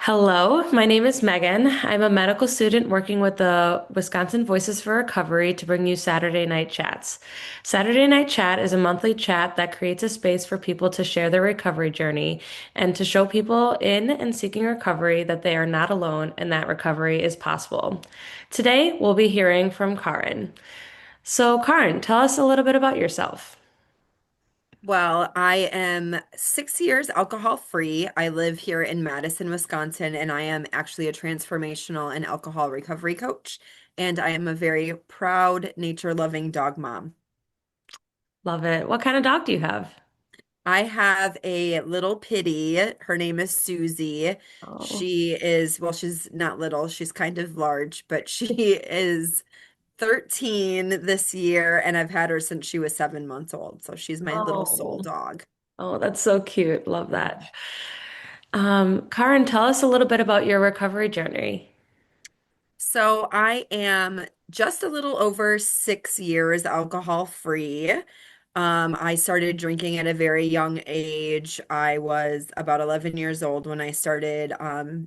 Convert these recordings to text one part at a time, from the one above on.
Hello, my name is Megan. I'm a medical student working with the Wisconsin Voices for Recovery to bring you Saturday Night Chats. Saturday Night Chat is a monthly chat that creates a space for people to share their recovery journey and to show people in and seeking recovery that they are not alone and that recovery is possible. Today, we'll be hearing from Carrin. So, Carrin, tell us a little bit about yourself. Well, I am 6 years alcohol free. I live here in Madison, Wisconsin, and I am actually a transformational and alcohol recovery coach. And I am a very proud, nature loving dog mom. Love it. What kind of dog do you have? I have a little pitty. Her name is Susie. Oh. She is, well, she's not little, she's kind of large, but she is 13 this year, and I've had her since she was 7 months old. So she's my little soul Oh. dog. Oh, that's so cute. Love that. Karen, tell us a little bit about your recovery journey. So I am just a little over 6 years alcohol free. I started drinking at a very young age. I was about 11 years old when I started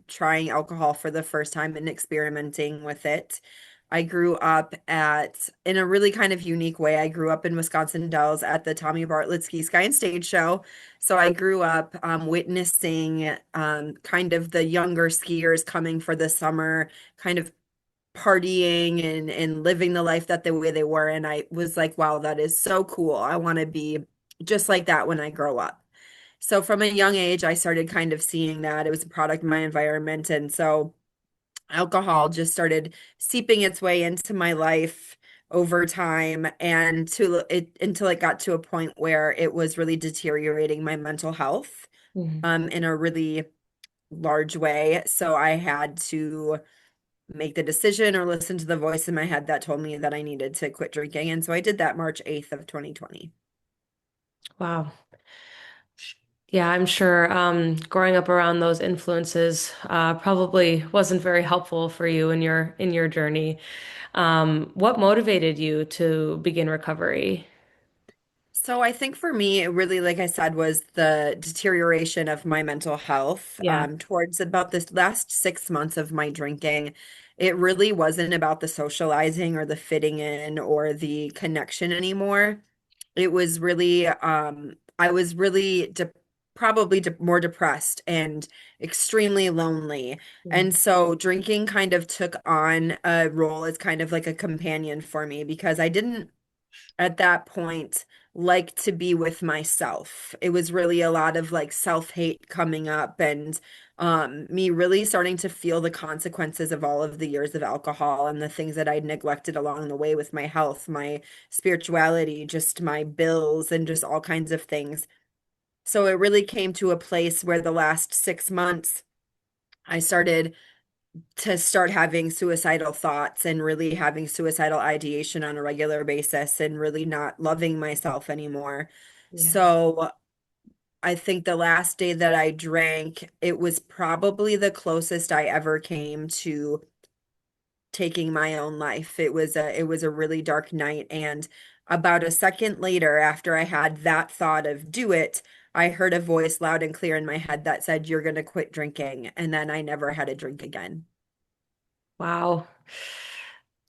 trying alcohol for the first time and experimenting with it. I grew up in a really kind of unique way. I grew up in Wisconsin Dells at the 𝗏𝗵𝗏𝗆 Sky and Stage Show. So I grew up witnessing kind of the younger skiers coming for the summer, kind of partying and living the life that the way they were. And I was like, wow, that is so cool. I want to be just like that when I grow up. So from a young age, I started kind of seeing that it was a product of my environment. And so alcohol just started seeping its way into my life over time and to it until it got to a point where it was really deteriorating my mental health Mhm. in a really large way. So I had to make the decision or listen to the voice in my head that told me that I needed to quit drinking. And so I did that March 8th of 2020. Wow. Yeah, I'm sure growing up around those influences probably wasn't very helpful for you in your journey. What motivated you to begin recovery? So I think for me, it really, like I said, was the deterioration of my mental health. Yeah. Towards about this last 6 months of my drinking, it really wasn't about the socializing or the fitting in or the connection anymore. It was really, I was really probably more depressed and extremely lonely. Mm. And so drinking kind of took on a role as kind of like a companion for me because I didn't at that point like to be with myself. It was really a lot of like self-hate coming up and me really starting to feel the consequences of all of the years of alcohol and the things that I'd neglected along the way with my health, my spirituality, just my bills and just all kinds of things. So it really came to a place where the last 6 months I started to start having suicidal thoughts and really having suicidal ideation on a regular basis and really not loving myself anymore. Yeah. So I think the last day that I drank, it was probably the closest I ever came to taking my own life. It was a really dark night, and about a second later after I had that thought of do it, I heard a voice loud and clear in my head that said you're going to quit drinking, and then I never had a drink again. Wow.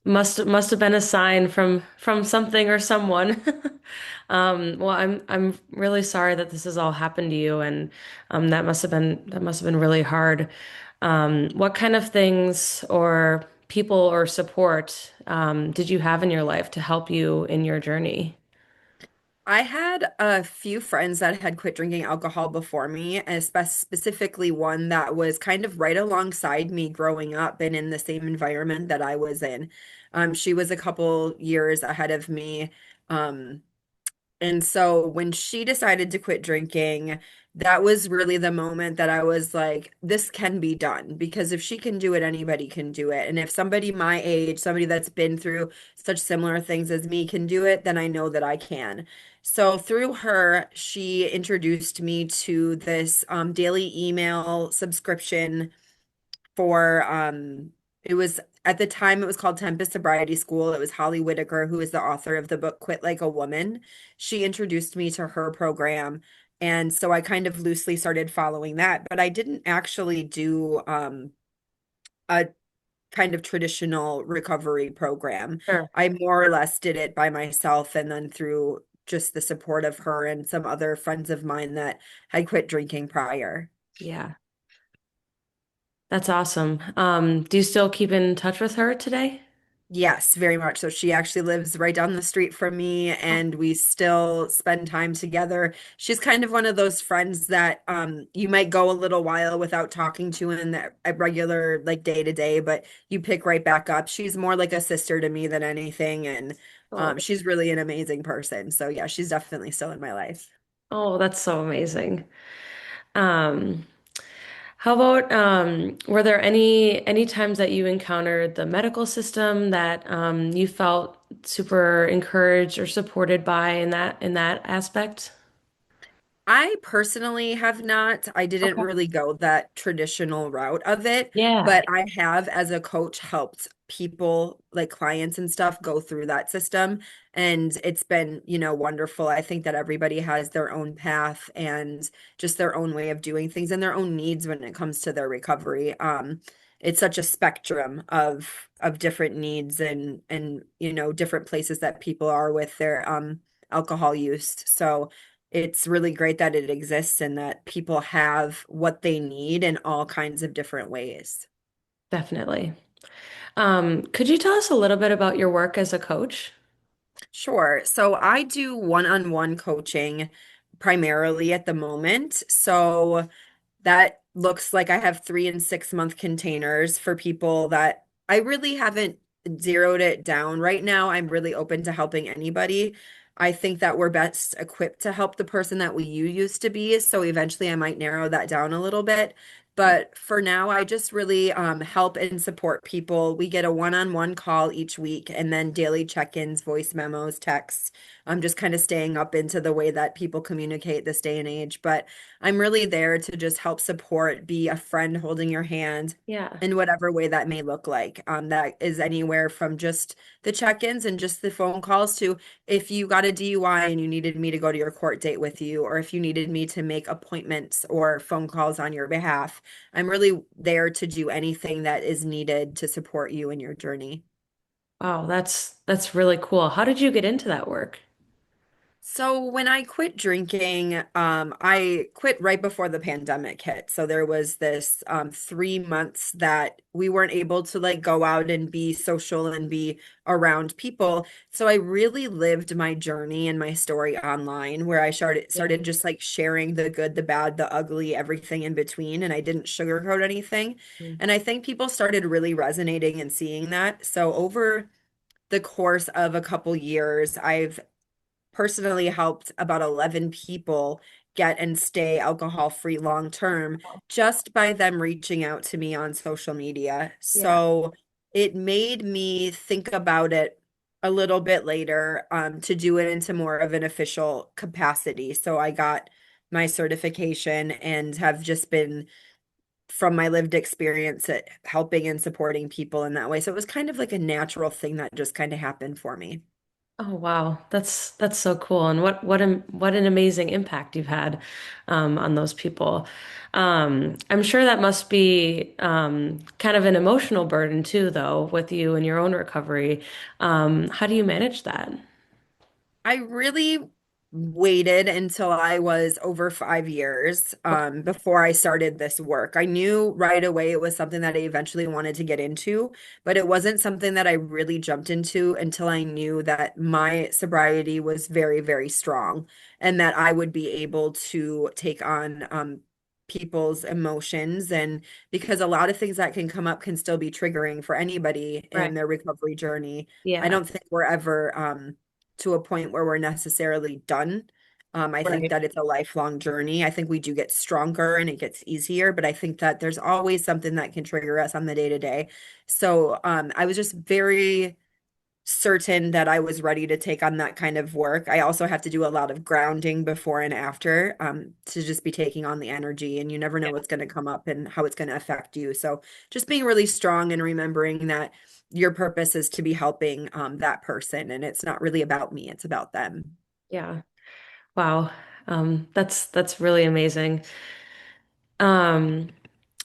Must have been a sign from something or someone. Well, I'm really sorry that this has all happened to you, and that must have been really hard. What kind of things or people or support did you have in your life to help you in your journey? I had a few friends that had quit drinking alcohol before me, and specifically one that was kind of right alongside me growing up and in the same environment that I was in. She was a couple years ahead of me. Um, and so when she decided to quit drinking, that was really the moment that I was like, this can be done because if she can do it, anybody can do it. And if somebody my age, somebody that's been through such similar things as me can do it, then I know that I can. So through her, she introduced me to this daily email subscription for it was at the time it was called Tempest Sobriety School. It was Holly Whitaker, who is the author of the book Quit Like a Woman. She introduced me to her program And so I kind of loosely started following that, but I didn't actually do a kind of traditional recovery program. Sure. I more or less did it by myself and then through just the support of her and some other friends of mine that had quit drinking prior. Yeah, that's awesome. Do you still keep in touch with her today? Yes, very much. So she actually lives right down the street from me and we still spend time together. She's kind of one of those friends that you might go a little while without talking to in that a regular like day to day, but you pick right back up. She's more like a sister to me than anything and Oh, she's really an amazing person. So yeah, she's definitely still in my life. oh, that's so amazing. Um, how about were there any times that you encountered the medical system that you felt super encouraged or supported by in that aspect? I personally have not. I didn't Okay. really go that traditional route of it, Yeah. but I have, as a coach, helped people, like clients and stuff, go through that system. And it's been, wonderful. I think that everybody has their own path and just their own way of doing things and their own needs when it comes to their recovery. It's such a spectrum of different needs and different places that people are with their alcohol use. So it's really great that it exists and that people have what they need in all kinds of different ways. Definitely. Could you tell us a little bit about your work as a coach? Sure. So I do one-on-one coaching primarily at the moment. So that looks like I have 3 and 6 month containers for people that I really haven't zeroed it down right now. I'm really open to helping anybody. I think that we're best equipped to help the person that you used to be. So eventually I might narrow that down a little bit. But for now, I just really help and support people. We get a one-on-one call each week and then daily check-ins, voice memos, texts. I'm just kind of staying up into the way that people communicate this day and age. But I'm really there to just help support, be a friend holding your hand Yeah. in whatever way that may look like. That is anywhere from just the check-ins and just the phone calls to if you got a DUI and you needed me to go to your court date with you, or if you needed me to make appointments or phone calls on your behalf. I'm really there to do anything that is needed to support you in your journey. Wow, that's really cool. How did you get into that work? So when I quit drinking, I quit right before the pandemic hit. So there was this 3 months that we weren't able to like go out and be social and be around people. So I really lived my journey and my story online, where I Yeah. started just like sharing the good, the bad, the ugly, everything in between, and I didn't sugarcoat anything. Mm. And I think people started really resonating and seeing that. So over the course of a couple years, I've personally helped about 11 people get and stay alcohol free long term just by them reaching out to me on social media. Yeah. So it made me think about it a little bit later to do it into more of an official capacity. So I got my certification and have just been from my lived experience at helping and supporting people in that way. So it was kind of like a natural thing that just kind of happened for me. Oh wow, that's so cool, and what an amazing impact you've had on those people. I'm sure that must be kind of an emotional burden too, though, with you and your own recovery. How do you manage that? I really waited until I was over 5 years Okay. before I started this work. I knew right away it was something that I eventually wanted to get into, but it wasn't something that I really jumped into until I knew that my sobriety was very, very strong and that I would be able to take on people's emotions. And because a lot of things that can come up can still be triggering for anybody in Right. their recovery journey. I Yeah. don't think we're ever to a point where we're necessarily done. I think Right. that it's a lifelong journey. I think we do get stronger and it gets easier, but I think that there's always something that can trigger us on the day to day. So I was just very certain that I was ready to take on that kind of work. I also have to do a lot of grounding before and after to just be taking on the energy, and you never know what's going to come up and how it's going to affect you. So just being really strong and remembering that your purpose is to be helping that person, and it's not really about me, it's about them. Yeah. Wow. That's really amazing. Um,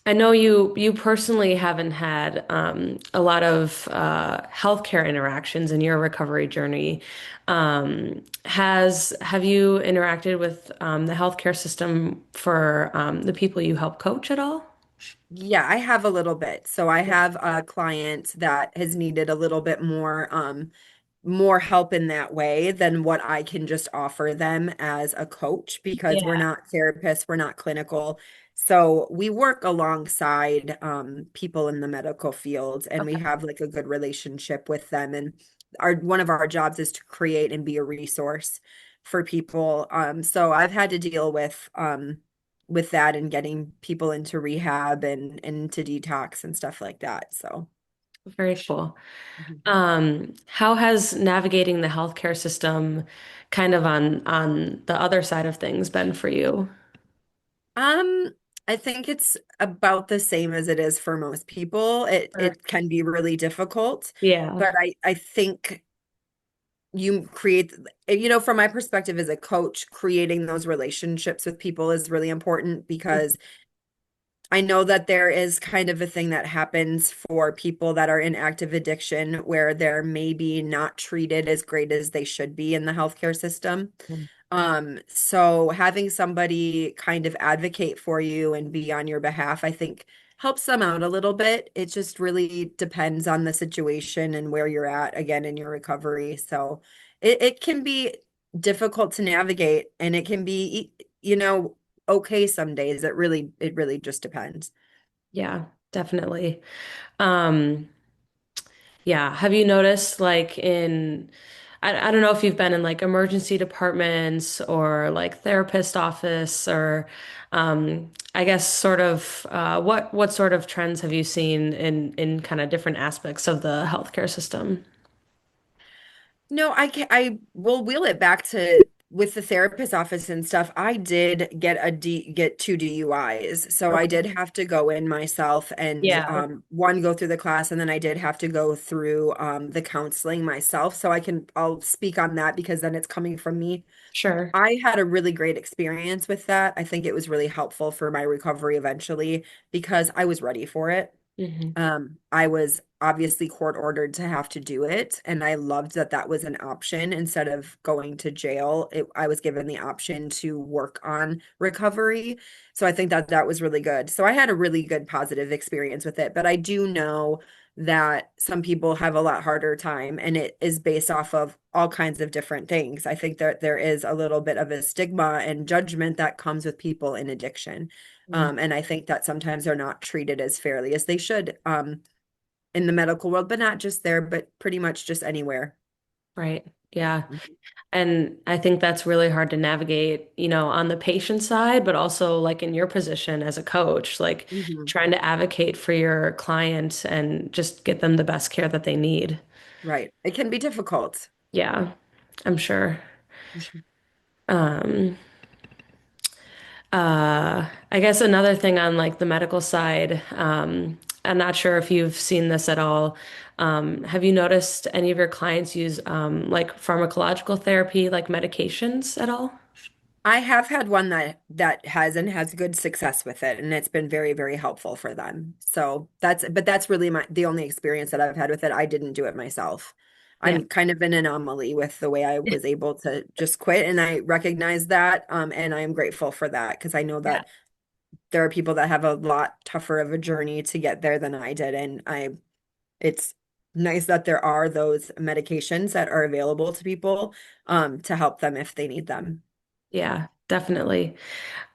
I know you personally haven't had a lot of healthcare interactions in your recovery journey. Has have you interacted with the healthcare system for the people you help coach at all? Yeah, I have a little bit. So I Yeah. have a client that has needed a little bit more help in that way than what I can just offer them as a coach because we're Yeah. not therapists, we're not clinical. So we work alongside people in the medical field and we Okay. have like a good relationship with them. And our one of our jobs is to create and be a resource for people. So I've had to deal with that and getting people into rehab and into detox and stuff like that. So. Very cool. Mhm. How has navigating the healthcare system kind of on the other side of things been for you? Um, I think it's about the same as it is for most people. It Sure. it can be really difficult, Yeah. but I think you create, from my perspective as a coach, creating those relationships with people is really important because I know that there is kind of a thing that happens for people that are in active addiction where they're maybe not treated as great as they should be in the healthcare system. Mhm. So having somebody kind of advocate for you and be on your behalf, I think helps them out a little bit. It just really depends on the situation and where you're at again in your recovery. So it can be difficult to navigate and it can be, okay some days. It really just depends. Yeah, definitely. Um, yeah. Have you noticed like I don't know if you've been in like emergency departments or like therapist office or I guess sort of what sort of trends have you seen in kind of different aspects of the healthcare system? No, I will wheel it back to with the therapist office and stuff. I did get two DUIs. So I Okay. did have to go in myself and Yeah, one go through the class and then I did have to go through the counseling myself. So I'll speak on that because then it's coming from me. sure. I had a really great experience with that. I think it was really helpful for my recovery eventually because I was ready for it. Hmm. I was obviously court ordered to have to do it, and I loved that that was an option instead of going to jail. I was given the option to work on recovery. So I think that that was really good. So I had a really good positive experience with it, but I do know that some people have a lot harder time, and it is based off of all kinds of different things. I think that there is a little bit of a stigma and judgment that comes with people in addiction. And I think that sometimes they're not treated as fairly as they should in the medical world, but not just there, but pretty much just anywhere. Right. Yeah. And I think that's really hard to navigate, on the patient side, but also like in your position as a coach, like Mhm. trying to advocate for your client and just get them the best care that they need. Right. It can be difficult. Yeah, I'm sure. Mhm. Um, I guess another thing on like the medical side, I'm not sure if you've seen this at all. Have you noticed any of your clients use like pharmacological therapy, like medications at all? I have had one that has good success with it, and it's been very, very helpful for them. So that's really the only experience that I've had with it. I didn't do it myself. Yeah. I'm kind of an anomaly with the way I was able to just quit, and I recognize that, and I am grateful for that because I know Yeah. that there are people that have a lot tougher of a journey to get there than I did, and it's nice that there are those medications that are available to people, to help them if they need them. Yeah, definitely.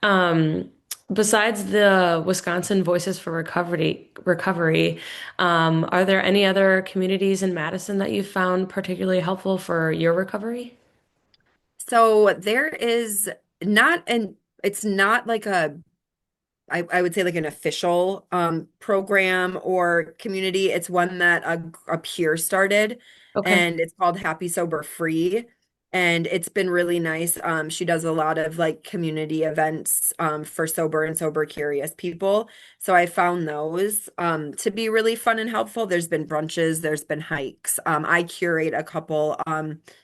Um, Besides the Wisconsin Voices for recovery, are there any other communities in Madison that you found particularly helpful for your recovery? So there is not an it's not like I would say like an official program or community. It's one that a peer started Okay. and it's called Happy Sober Free. And it's been really nice. She does a lot of like community events for sober and sober curious people. So I found those to be really fun and helpful. There's been brunches, there's been hikes. I curate a couple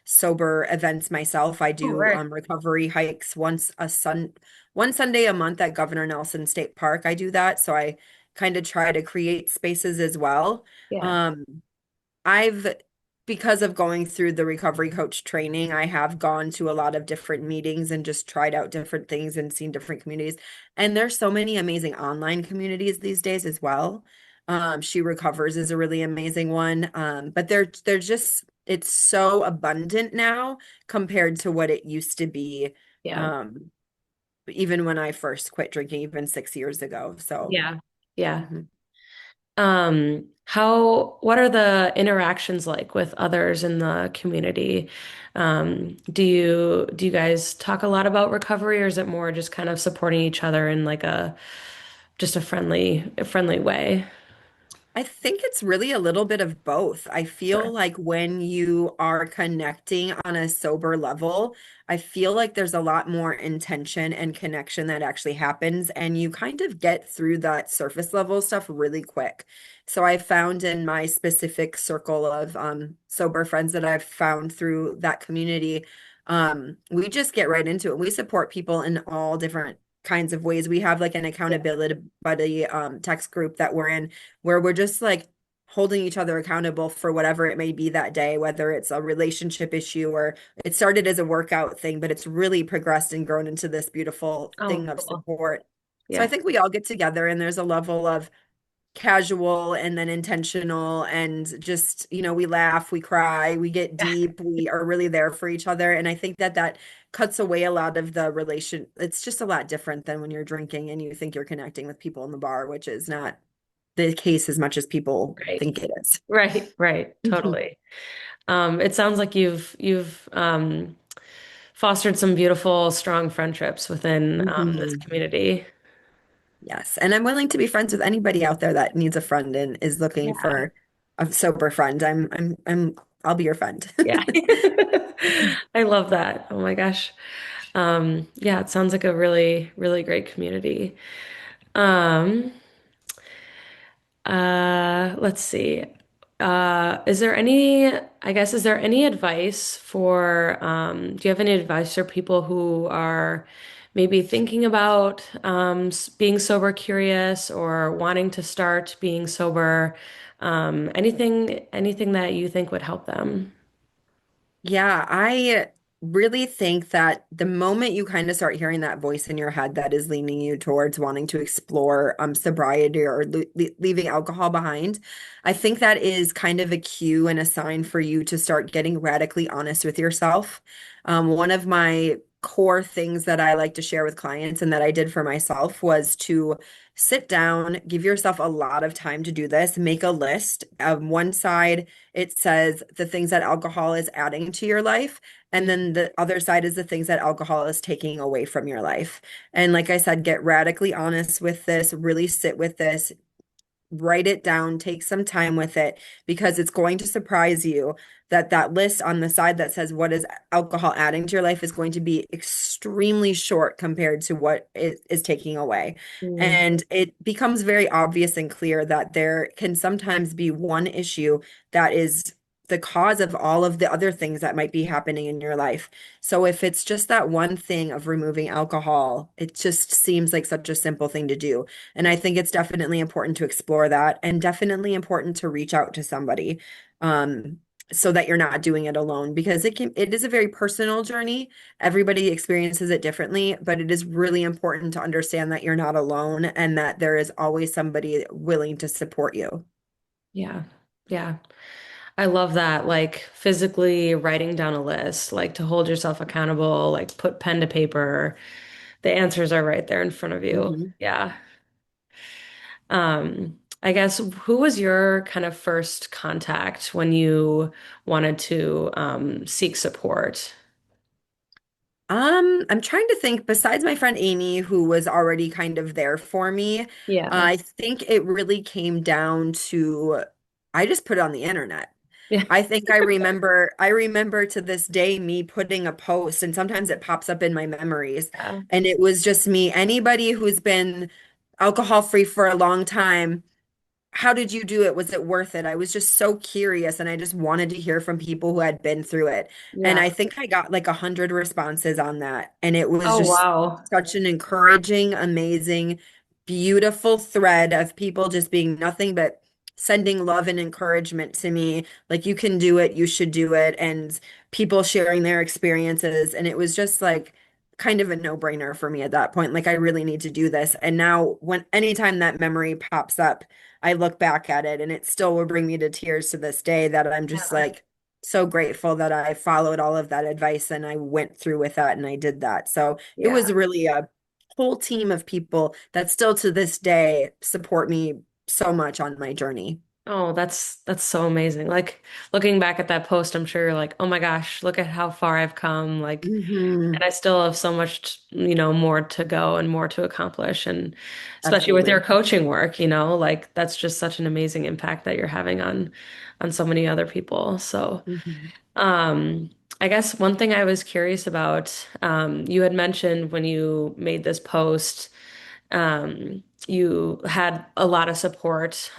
sober events myself. I Oh, do right. recovery hikes one Sunday a month at Governor Nelson State Park. I do that. So I kind of try to create spaces as well. Yeah. Um, I've, because of going through the recovery coach training, I have gone to a lot of different meetings and just tried out different things and seen different communities. And there's so many amazing online communities these days as well. She Recovers is a really amazing one. But they're just, it's so abundant now compared to what it used to be. Yeah. Um, even when I first quit drinking, even 6 years ago. So, Yeah. Yeah. mhm. What are the interactions like with others in the community? Do you guys talk a lot about recovery, or is it more just kind of supporting each other in like just a friendly way? I think it's really a little bit of both. I feel Sure. like when you are connecting on a sober level, I feel like there's a lot more intention and connection that actually happens, and you kind of get through that surface level stuff really quick. So I found in my specific circle of sober friends that I've found through that community, we just get right into it. We support people in all different kinds of ways. We have like an Yeah. accountability buddy text group that we're in where we're just like holding each other accountable for whatever it may be that day, whether it's a relationship issue or it started as a workout thing, but it's really progressed and grown into this beautiful Oh, thing of cool. support. So I Yeah. think we all get together and there's a level of casual and then intentional and just, we laugh, we cry, we get Yeah. deep, we are really there for each other. And I think that that cuts away a lot of the relation. It's just a lot different than when you're drinking and you think you're connecting with people in the bar, which is not the case as much as people Right. think it is. Right. Right. Mhm. Totally. It sounds like you've fostered some beautiful, strong friendships within this Mhm. community. Yes. And I'm willing to be friends with anybody out there that needs a friend and is looking Yeah. for a sober friend. I'll be your friend. Yeah. I love that. Oh my gosh. Yeah, it sounds like a really, really great community. Um, let's see. Is there any advice do you have any advice for people who are maybe thinking about being sober curious or wanting to start being sober? Anything that you think would help them? Yeah, I really think that the moment you kind of start hearing that voice in your head that is leaning you towards wanting to explore sobriety or leaving alcohol behind, I think that is kind of a cue and a sign for you to start getting radically honest with yourself. One of my core things that I like to share with clients and that I did for myself was to sit down, give yourself a lot of time to do this, make a list. One side it says the things that alcohol is adding to your life. And Mm. then the other side is the things that alcohol is taking away from your life. And like I said, get radically honest with this, really sit with this, write it down, take some time with it because it's going to surprise you that that list on the side that says what is alcohol adding to your life is going to be extremely short compared to what it is taking away. Mm. And it becomes very obvious and clear that there can sometimes be one issue that is the cause of all of the other things that might be happening in your life. So if it's just that one thing of removing alcohol, it just seems like such a simple thing to do. And I think it's definitely important to explore that and definitely important to reach out to somebody so that you're not doing it alone because it is a very personal journey. Everybody experiences it differently, but it is really important to understand that you're not alone and that there is always somebody willing to support you. Yeah. Yeah. I love that, like physically writing down a list, like to hold yourself accountable, like put pen to paper. The answers are right there in front of you. Mhm. Yeah. I guess who was your kind of first contact when you wanted to seek support? I'm trying to think, besides my friend Amy, who was already kind of there for me, Yeah. I think it really came down to I just put it on the internet. Yeah. I remember to this day me putting a post, and sometimes it pops up in my memories. Yeah. And it was just me, anybody who's been alcohol free for a long time, how did you do it? Was it worth it? I was just so curious and I just wanted to hear from people who had been through it. And Yeah. I think I got like 100 responses on that. And it was Oh, just wow. such an encouraging, amazing, beautiful thread of people just being nothing but sending love and encouragement to me. Like, you can do it, you should do it. And people sharing their experiences. And it was just like, kind of a no-brainer for me at that point. Like, I really need to do this. And now when anytime that memory pops up, I look back at it and it still will bring me to tears to this day that I'm just Yeah. like so grateful that I followed all of that advice and I went through with that and I did that. So it Yeah. was really a whole team of people that still to this day support me so much on my journey. Oh, that's so amazing. Like looking back at that post, I'm sure you're like, oh my gosh, look at how far I've come. Like, and Hmm. I still have so much, more to go and more to accomplish. And especially with your Absolutely. coaching work, like that's just such an amazing impact that you're having on so many other people. So, Hmm. um, I guess one thing I was curious about, you had mentioned when you made this post, you had a lot of support.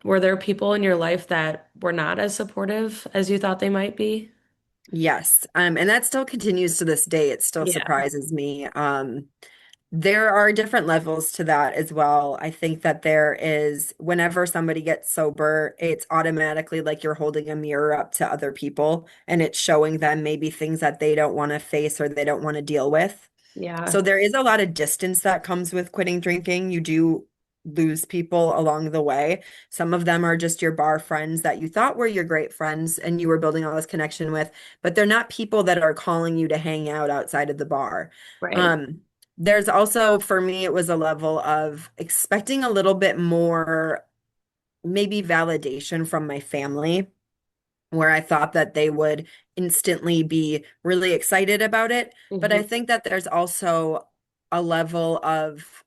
Were there people in your life that were not as supportive as you thought they might be? Yes. And that still continues to this day. It still Yeah. surprises me. There are different levels to that as well. I think that there is, whenever somebody gets sober, it's automatically like you're holding a mirror up to other people and it's showing them maybe things that they don't want to face or they don't want to deal with. Yeah. So there is a lot of distance that comes with quitting drinking. You do lose people along the way. Some of them are just your bar friends that you thought were your great friends and you were building all this connection with, but they're not people that are calling you to hang out outside of the bar. Right. Um, there's also, for me, it was a level of expecting a little bit more, maybe validation from my family where I thought that they would instantly be really excited about it. But Hmm. I think that there's also a level of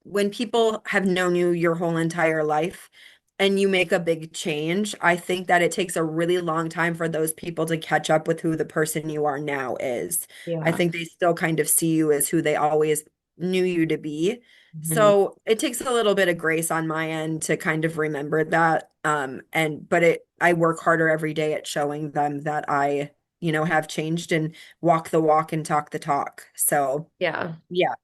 when people have known you your whole entire life and you make a big change, I think that it takes a really long time for those people to catch up with who the person you are now is. I Yeah. think they still kind of see you as who they always knew you to be. Hmm. So it takes a little bit of grace on my end to kind of remember that. But I work harder every day at showing them that I have changed and walk the walk and talk the talk. So Yeah. yeah.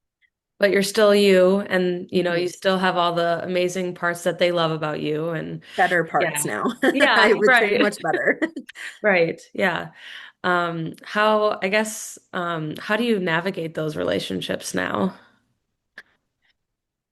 But you're still you, and you Mhm. still have all the amazing parts that they love about you. And Better parts yeah. now. Yeah, I would say right. much better. Right. Yeah. How, I guess, how do you navigate those relationships now?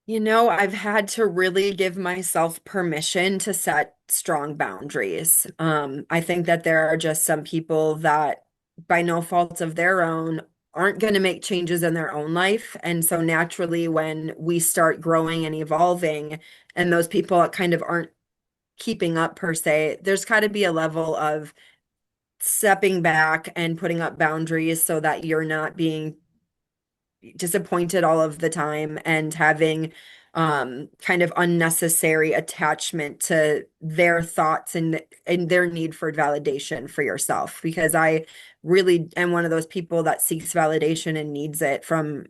I've had to really give myself permission to set strong boundaries. I think that there are just some people that, by no fault of their own, aren't going to make changes in their own life. And so naturally, when we start growing and evolving, and those people kind of aren't keeping up per se, there's got to be a level of stepping back and putting up boundaries so that you're not being disappointed all of the time and having kind of unnecessary attachment to their thoughts and their need for validation for yourself, because I really am one of those people that seeks validation and needs it from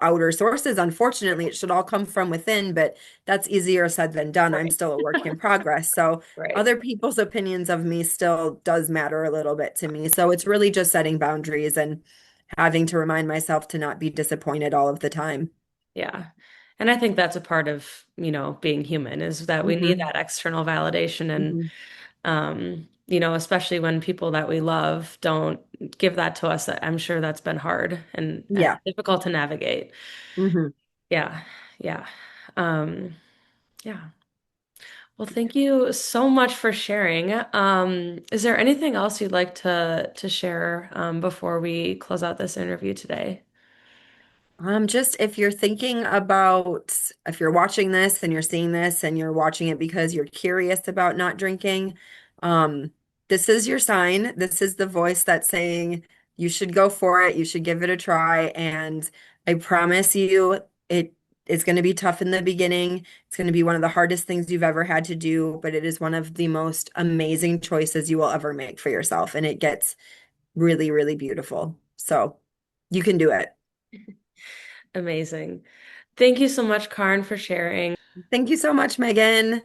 outer sources. Unfortunately, it should all come from within, but that's easier said than done. I'm Right. still a work in progress, so Right. other people's opinions of me still does matter a little bit to me. So it's really just setting boundaries and having to remind myself to not be disappointed all of the time. Yeah. And I think that's a part of, being human is that we need Hmm. that external validation. And, Hmm. especially when people that we love don't give that to us, I'm sure that's been hard and Yeah. difficult to navigate. Hmm. Yeah. Yeah. Um, yeah. Well, thank you so much for sharing. Is there anything else you'd like to share before we close out this interview today? Just if you're thinking about, if you're watching this and you're seeing this and you're watching it because you're curious about not drinking, um, this is your sign. This is the voice that's saying you should go for it. You should give it a try. And I promise you, It's going to be tough in the beginning. It's going to be one of the hardest things you've ever had to do, but it is one of the most amazing choices you will ever make for yourself. And it gets really, really beautiful. So you can do it. Amazing. Thank you so much, Karin, for sharing. Thank you so much, Megan.